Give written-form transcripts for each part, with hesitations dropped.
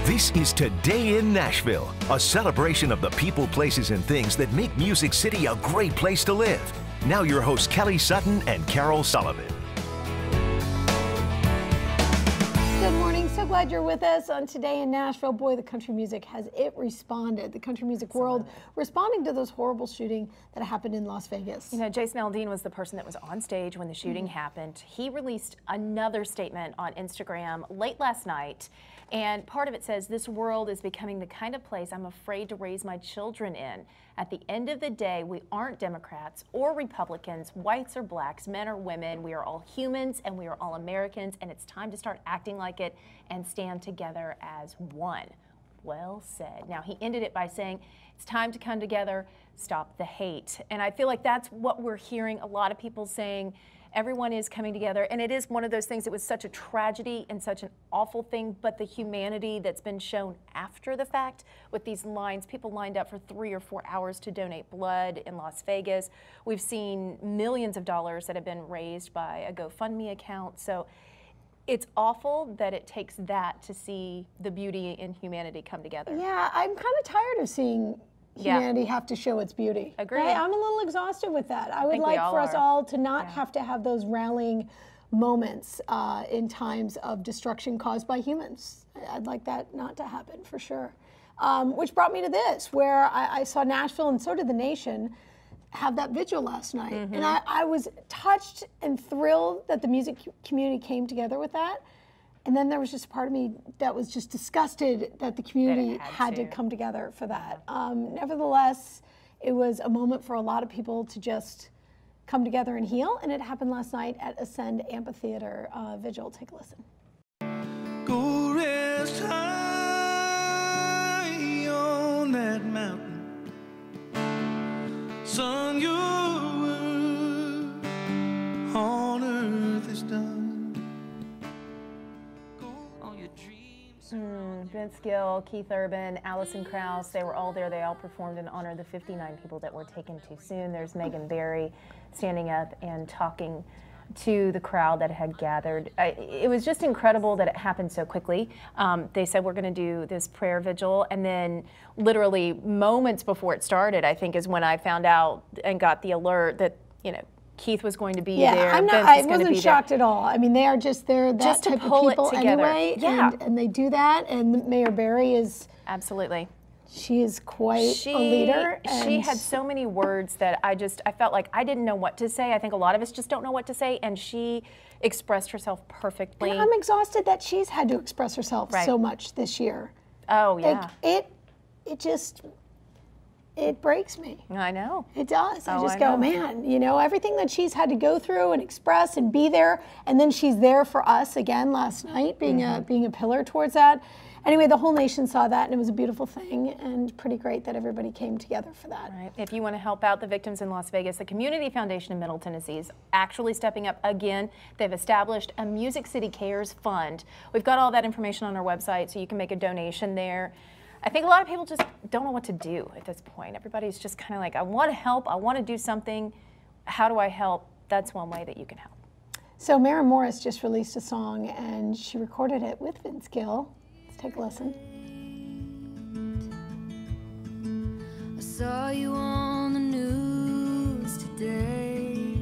This is Today in Nashville, a celebration of the people, places, and things that make Music City a great place to live. Now your hosts Kelly Sutton and Carole Sullivan. Good morning. So glad you're with us on Today in Nashville. Boy, the country music has responded. The country music world responding to those horrible shooting that happened in Las Vegas. You know, Jason Aldean was the person that was on stage when the shooting happened. He released another statement on Instagram late last night. And part of it says, "This world is becoming the kind of place I'm afraid to raise my children in. At the end of the day, we aren't Democrats or Republicans, whites or blacks, men or women. We are all humans and we are all Americans, and it's time to start acting like it and stand together as one." Well said. Now, he ended it by saying, it's time to come together, stop the hate. And I feel like that's what we're hearing a lot of people saying. Everyone is coming together, and it is one of those things. It was such a tragedy and such an awful thing, but the humanity that's been shown after the fact with these lines, people lined up for 3 or 4 hours to donate blood in Las Vegas. We've seen millions of dollars that have been raised by a GoFundMe account. So it's awful that it takes that to see the beauty in humanity come together. Yeah, I'm kind of tired of seeing humanity have to show its beauty. Agreed. I'm a little exhausted with that. I would like for us all to not have to have those rallying moments in times of destruction caused by humans. I'd like that not to happen for sure. Which brought me to this, where I saw Nashville, and so did the nation, have that vigil last night. And I was touched and thrilled that the music community came together with that. And then there was just a part of me that was just disgusted that the community had to come together for that. Nevertheless, it was a moment for a lot of people to just come together and heal, and it happened last night at Ascend Amphitheater Vigil. Take a listen. Go rest high on that mountain, son, your work on earth is done. Vince Gill, Keith Urban, Allison Krauss, they were all there. They all performed in honor of the 59 people that were taken too soon. There's Megan Barry standing up and talking to the crowd that had gathered. It was just incredible that it happened so quickly. They said, we're going to do this prayer vigil, and then literally moments before it started, I think, is when I found out and got the alert that, you know, Keith was going to be there. I wasn't shocked at all. I mean, they are just that just type to pull of people it together. Anyway, and they do that. And Mayor Barry is absolutely. She is quite a leader. She had so many words that I felt like I didn't know what to say. I think a lot of us just don't know what to say, and she expressed herself perfectly. And I'm exhausted that she's had to express herself so much this year. Oh yeah. Like, it breaks me. I know. It does. I just go, man, you know, everything that she's had to go through and express and be there, and then she's there for us again last night, being a pillar towards that. Anyway, the whole nation saw that, and it was a beautiful thing, and pretty great that everybody came together for that. Right. If you want to help out the victims in Las Vegas, the Community Foundation in Middle Tennessee is actually stepping up again. They've established a Music City Cares Fund. We've got all that information on our website, so you can make a donation there. I think a lot of people just don't know what to do at this point. Everybody's just kind of like, I want to help, I want to do something. How do I help? That's one way that you can help. So Maren Morris just released a song, and she recorded it with Vince Gill. Let's take a listen. I saw you on the news today.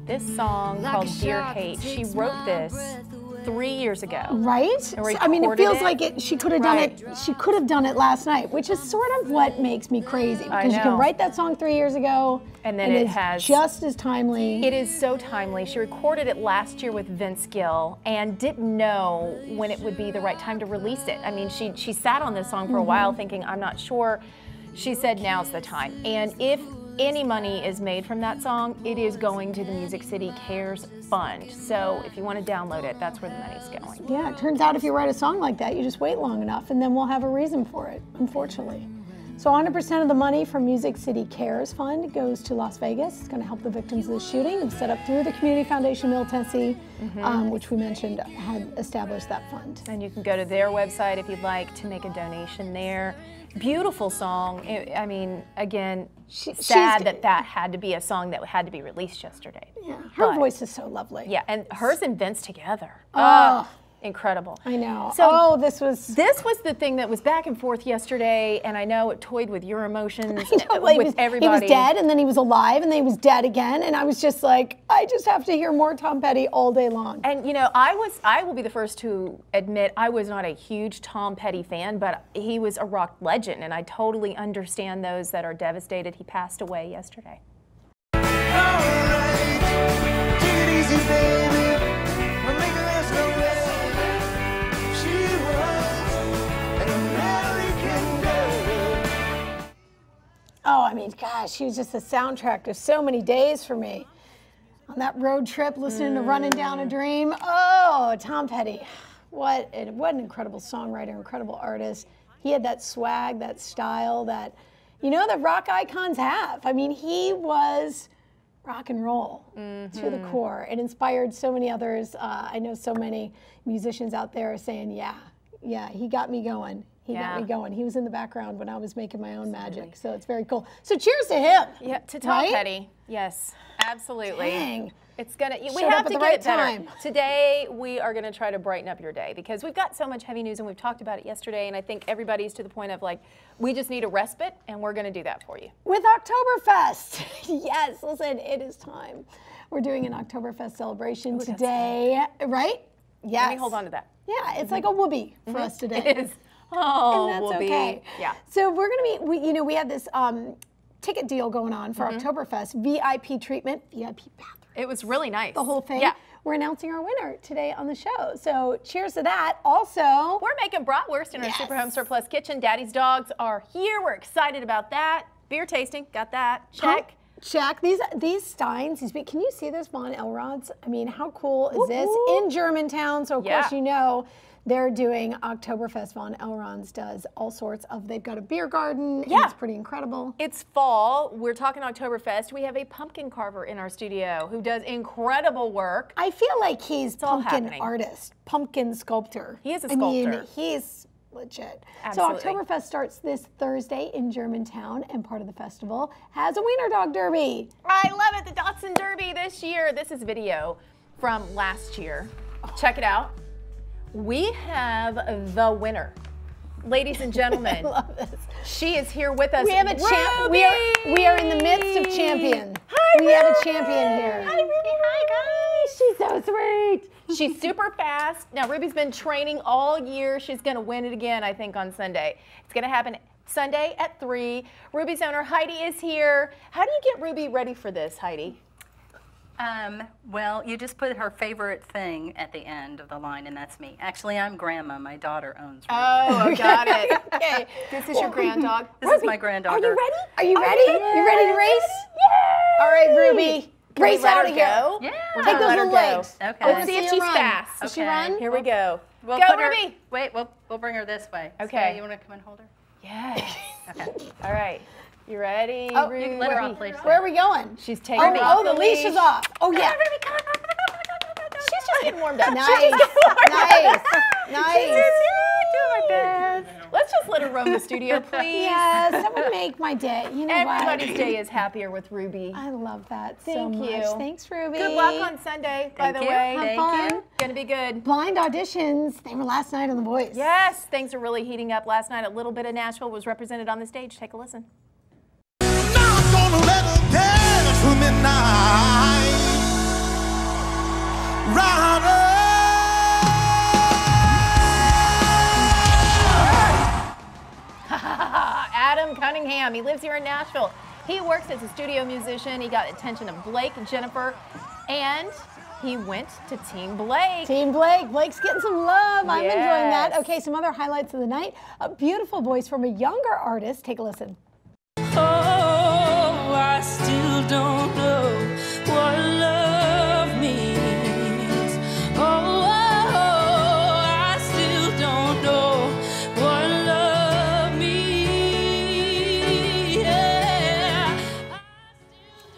This song called Dear Hate, she wrote this 3 years ago. Right? So, I mean, it feels like she could have done it. She could have done it last night, which is sort of what makes me crazy, because you can write that song 3 years ago, and then it has just as timely. It is so timely. She recorded it last year with Vince Gill and didn't know when it would be the right time to release it. I mean, she sat on this song for a while, thinking, I'm not sure. She said, now's the time. And if any money is made from that song, it is going to the Music City Cares Fund. So if you want to download it, that's where the money's going. Yeah, it turns out if you write a song like that, you just wait long enough, and then we'll have a reason for it, unfortunately. So 100% of the money from Music City Cares Fund goes to Las Vegas. It's going to help the victims of the shooting, and set up through the Community Foundation Middle Tennessee, which we mentioned had established that fund. And you can go to their website if you'd like to make a donation there. Beautiful song. I mean, again, sad that had to be a song that had to be released yesterday. Yeah, her voice is so lovely. Yeah, and hers and Vince together. Incredible. I know. So this was the thing that was back and forth yesterday, and I know it toyed with your emotions with everybody. He was dead, and then he was alive, and then he was dead again, and I was just like, I just have to hear more Tom Petty all day long. And you know, I will be the first to admit I was not a huge Tom Petty fan, but he was a rock legend, and I totally understand those that are devastated he passed away yesterday. All right, take it easy, baby. We're making this no way. She was an American girl. Oh, I mean, gosh, he was just a soundtrack to so many days for me. On that road trip, listening to Running Down a Dream. Oh, Tom Petty. What an incredible songwriter, incredible artist. He had that swag, that style that, you know, that rock icons have. I mean, he was rock and roll to the core. It inspired so many others. I know so many musicians out there are saying, yeah, he got me going. He got me going. He was in the background when I was making my own magic. So it's very cool. So cheers to him. Yeah, to Tom Petty. Yes, absolutely. Dang. It's gonna. We have to get it better. Today we are gonna try to brighten up your day because we've got so much heavy news and we've talked about it yesterday, and I think everybody's to the point of like, we just need a respite, and we're gonna do that for you. With Oktoberfest. Yes, listen, it is time. We're doing an Oktoberfest celebration today, right? Yes. Let me hold on to that. Yeah, it's like a whoopee for us today. It is. Oh, and that's whoopee. okay. Yeah. So we're gonna be, we had this ticket deal going on for Oktoberfest, VIP treatment, VIP bathroom. It was really nice. The whole thing. Yeah. We're announcing our winner today on the show. So cheers to that. Also, we're making bratwurst in our Super Home Surplus kitchen. Daddy's dogs are here. We're excited about that. Beer tasting, got that. Check. Check. These steins, can you see this Von Elrod's? I mean, how cool is this? In Germantown, so of course you know they're doing Oktoberfest. Von Elrod's does all sorts of, they've got a beer garden. Yeah. And it's pretty incredible. It's fall. We're talking Oktoberfest. We have a pumpkin carver in our studio who does incredible work. I feel like he's pumpkin artist, pumpkin sculptor. He is a sculptor. I mean, he's legit. Absolutely. So Oktoberfest starts this Thursday in Germantown, and part of the festival has a wiener dog derby. I love it, the Dachshund Derby this year. This is video from last year. Check it out. We have the winner. Ladies and gentlemen, I love this. She is here with us. We have a we are in the midst of champion. Hi, we have a champion here. Hi, Ruby. Hi, guys. She's so sweet. She's super fast. Now, Ruby's been training all year. She's going to win it again, I think, on Sunday. It's going to happen Sunday at 3. Ruby's owner, Heidi, is here. How do you get Ruby ready for this, Heidi? Well, you just put her favorite thing at the end of the line, and that's me. Actually, I'm Grandma. My daughter owns Ruby. Oh, got it. Okay. This is your grand dog. This is my granddaughter. Are you ready? Are you ready? You ready to race? Yay! All right, Ruby. Race out of here. Yeah. Take those little legs. Okay. Let's see if she's fast. Does she run? Here we go. We'll go, put her, Ruby. Wait, we'll bring her this way. Okay. So you want to come and hold her? Yes. Okay. All right. You ready, Oh, Ruby? You can let her off, please. Where are we going? She's taking off the leash is off. Oh, yeah. She's just getting warmed up. Nice. Nice. Nice. Do my best. Let's just let her roam the studio, please. Yes, that would make my day. You know Everybody's what? day is happier with Ruby. I love that Thank so much. you. Thanks, Ruby. Good luck on Sunday, by the Thank you. way. Have fun. Gonna be good. Blind auditions, they were last night on The Voice. Yes, things are really heating up. Last night, a little bit of Nashville was represented on the stage. Take a listen. Now I'm gonna let her dance for midnight. Adam Cunningham, he lives here in Nashville. He works as a studio musician. He got attention of Blake and Jennifer, and he went to Team Blake. Team Blake. Blake's getting some love. I'm enjoying that. Yes. Okay, some other highlights of the night. A beautiful voice from a younger artist. Take a listen. Oh, I still don't know what love means. Oh, I still don't know what love means. Yeah.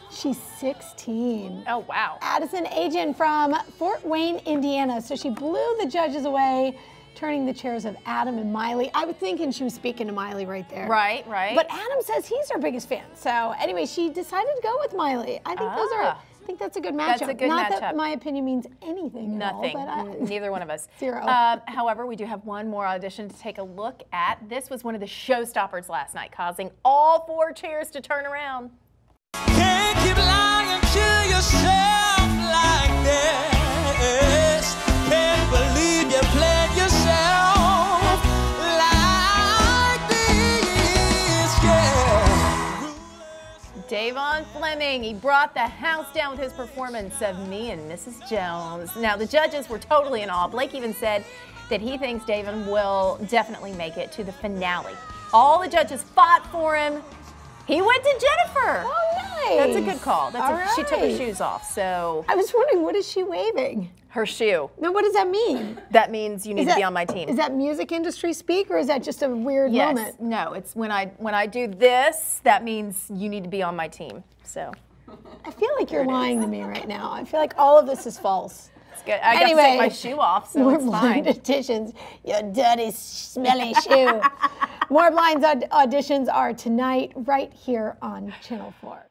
She's 16. Oh, wow. Addison Agent from Fort Wayne, Indiana. So she blew the judges away, turning the chairs of Adam and Miley. I was thinking she was speaking to Miley right there. Right. But Adam says he's her biggest fan. So anyway, she decided to go with Miley. I think think that's a good matchup. That's a good Not matchup. that my opinion means anything Nothing. at all, but Neither one of us. Zero. However, we do have one more audition to take a look at. This was one of the showstoppers last night, causing all 4 chairs to turn around. Can't keep lying to yourself like this. Can't believe you played yourself like this, yeah. Davon Fleming, he brought the house down with his performance of Me and Mrs. Jones. Now, the judges were totally in awe. Blake even said that he thinks Davon will definitely make it to the finale. All the judges fought for him. He went to Jennifer. Oh, nice. That's a good call. She took her shoes off, so. I was wondering, what is she waving? Her shoe. No, what does that mean? That means you need to be on my team. Is that music industry speak, or is that just a weird moment? No, it's when I do this, that means you need to be on my team. So. I feel like you're lying to me right now. I feel like all of this is false. It's good. I got to take my shoe off, so it's fine. Blind auditions, your dirty, smelly shoe. More Blinds auditions are tonight right here on Channel 4.